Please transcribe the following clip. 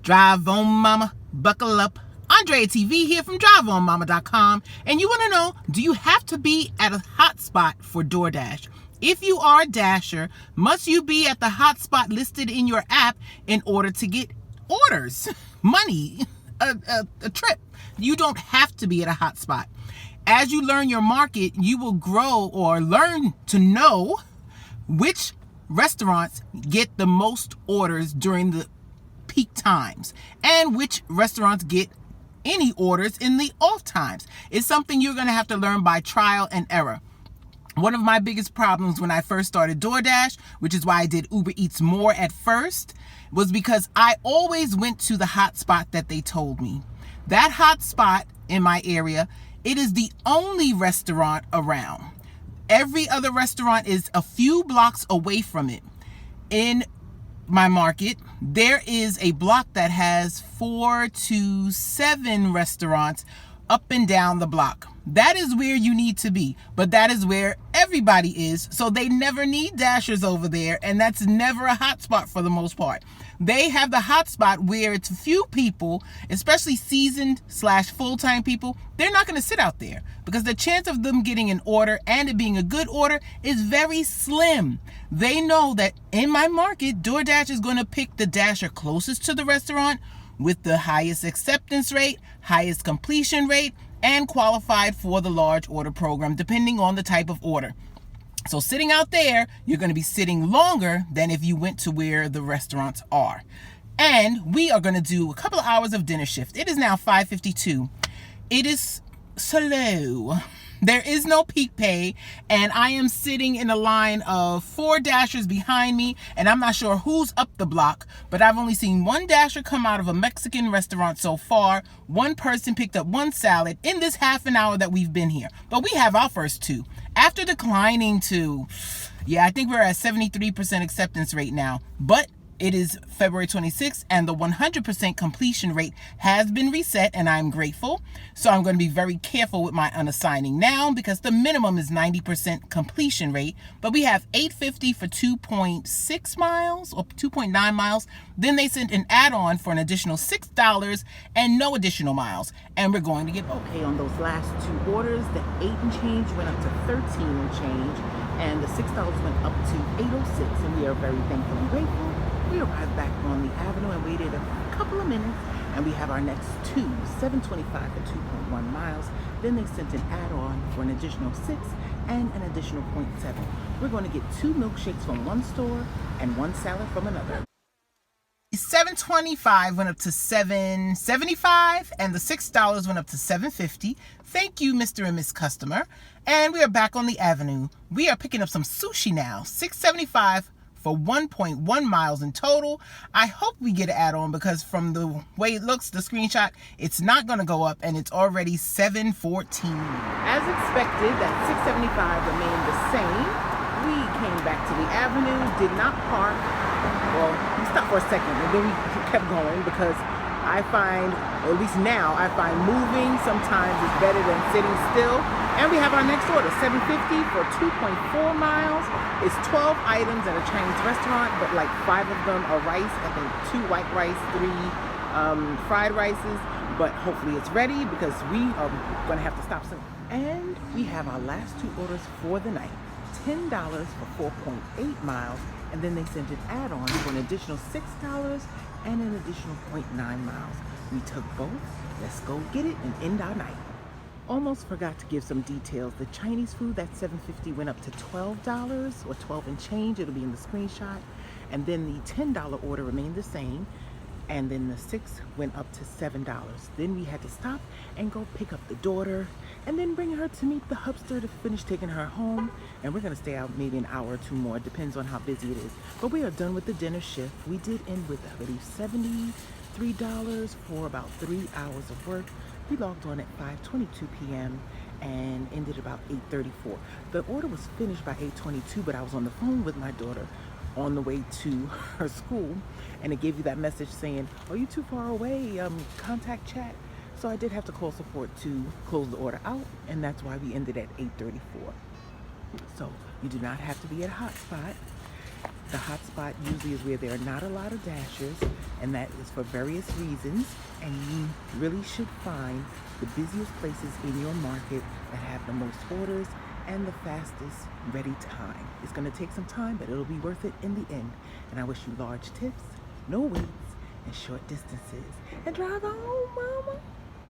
Drive on mama, buckle up. Andrea TV here from driveonmama.com, and you want to know, do you have to be at a hotspot for Doordash? If you are a dasher, must you be at the hotspot listed in your app in order to get orders, money, a trip? You don't have to be at a hotspot. As you learn your market, you will grow or learn to know which restaurants get the most orders during the peak times and which restaurants get any orders in the off times. It's something you're going to have to learn by trial and error. One of my biggest problems when I first started Doordash, which is why I did Uber Eats more at first, was because I always went to the hotspot that they told me. That hotspot in my area, it is the only restaurant around. Every other restaurant is a few blocks away from it. In my market, there is a block that has 4 to 7 restaurants up and down the block. That is where you need to be, but that is where everybody is, so they never need dashers over there, and that's never a hotspot for the most part. They have the hotspot where it's few people, especially seasoned / full-time people. They're not going to sit out there because the chance of them getting an order and it being a good order is very slim. They know that in my market, Doordash is going to pick the dasher closest to the restaurant with the highest acceptance rate, highest completion rate, and qualified for the large order program, depending on the type of order. So sitting out there, you're going to be sitting longer than if you went to where the restaurants are. And we are going to do a couple of hours of dinner shift. It is now 5:52. It is slow. There is no peak pay, and I am sitting in a line of 4 dashers behind me, and I'm not sure who's up the block, but I've only seen 1 dasher come out of a Mexican restaurant so far. 1 person picked up 1 salad in this half an hour that we've been here, but we have our first 2. After declining to, I think we're at 73% acceptance rate now, but it is February 26th, and the 100% completion rate has been reset, and I'm grateful. So I'm going to be very careful with my unassigning now because the minimum is 90% completion rate. But we have $8.50 for 2.6 miles or 2.9 miles. Then they sent an add-on for an additional $6 and no additional miles. And we're going to get okay on those last 2 orders. The 8 and change went up to 13 and change, and the $6 went up to $8.06, and we are very thankful and grateful. We arrived back on the avenue and waited a couple of minutes, and we have our next 2, $7.25 for 2.1 miles. Then they sent an add-on for an additional 6 and an additional 0.7. We're going to get 2 milkshakes from one store and 1 salad from another. $7.25 went up to $7.75, and the $6 went up to $7.50. Thank you, Mr. and Miss Customer. And we are back on the avenue. We are picking up some sushi now. $6.75 for 1.1 miles in total. I hope we get an add-on because from the way it looks, the screenshot, it's not going to go up, and it's already $7.14. As expected, that $6.75 remained the same. We came back to the avenue, did not park. Well, we stopped for a second, and then we kept going because I find, or at least now, I find moving sometimes is better than sitting still. And we have our next order, $7.50 for 2.4 miles. It's 12 items at a Chinese restaurant, but like 5 of them are rice. I think 2 white rice, 3 fried rices. But hopefully it's ready because we are going to have to stop soon. And we have our last 2 orders for the night. $10 for 4.8 miles. And then they sent an add-on for an additional $6 and an additional 0.9 miles. We took both. Let's go get it and end our night. Almost forgot to give some details. The Chinese food, that $7.50 went up to $12 or 12 and change. It'll be in the screenshot. And then the $10 order remained the same. And then the 6 went up to $7. Then we had to stop and go pick up the daughter and then bring her to meet the hubster to finish taking her home. And we're going to stay out maybe an hour or 2 more. It depends on how busy it is. But we are done with the dinner shift. We did end with, I believe, $73 for about 3 hours of work. We logged on at 5:22 p.m. and ended about 8:34. The order was finished by 8:22, but I was on the phone with my daughter on the way to her school, and it gave you that message saying, "Are you too far away? Contact chat." So I did have to call support to close the order out, and that's why we ended at 8:34. So you do not have to be at a hotspot. The hotspot usually is where there are not a lot of dashers, and that is for various reasons, and you really should find the busiest places in your market that have the most orders and the fastest ready time. It's going to take some time, but it'll be worth it in the end. And I wish you large tips, no waits, and short distances. And drive on, mama.